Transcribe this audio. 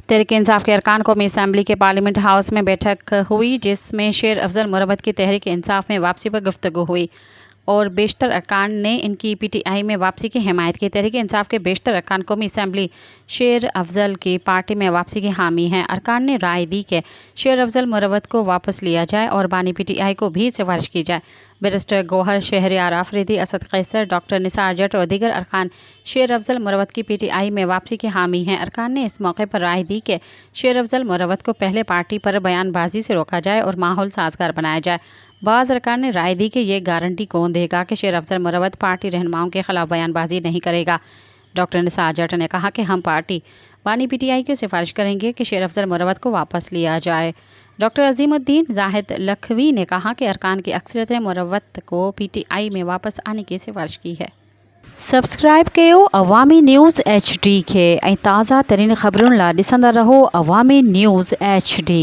तहरीक इंसाफ के अरकान कौमी असम्बली के पार्लियामेंट हाउस में बैठक हुई, जिसमें शेर अफजल मुरवत की तहरीक इंसाफ में वापसी पर गुफ्तगू हुई और बेशतर अरकान ने इनकी PTI में वापसी की हिमायत की। तहरीक इंसाफ के बेशतर अरकान कौमी असम्बली शेर अफजल की पार्टी में वापसी की हामी हैं। अरकान ने राय दी कि शेर अफजल मुरवत को वापस लिया जाए और बानी PTI को भी सिफारिश की जाए। बैरिस्टर गौहर शहरयार आफरीदी, असद कैसर, डॉक्टर निसार जट और दीगर अरकान शेर अफजल मुरवत की PTI में वापसी की हामी हैं। अरकान ने इस मौके पर राय दी कि शेर अफजल मुरवत को पहले पार्टी पर बयानबाजी से रोका जाए और माहौल साजगार बनाया जाए। बाज़ अरकान ने राय दी कि ये गारंटी कौन देगा कि शेर अफजल मुरवत पार्टी रहनुमाओं के खिलाफ बयानबाजी नहीं करेगा। डॉक्टर निसार जट ने कहा कि हम पार्टी बानी PTI की सिफारिश करेंगे कि शेर अफजल मुरवत को वापस लिया जाए। डॉक्टर अजीमुद्दीन जाहिद लखवी ने कहा कि अरकान की अक्सरियत ने मुरवत को PTI में वापस आने की सिफारिश की है। सब्सक्राइब कयो अवामी न्यूज़ HD के ताज़ा तरीन ख़बरुन ला ॾिसंदा रहो अवामी न्यूज़ HD।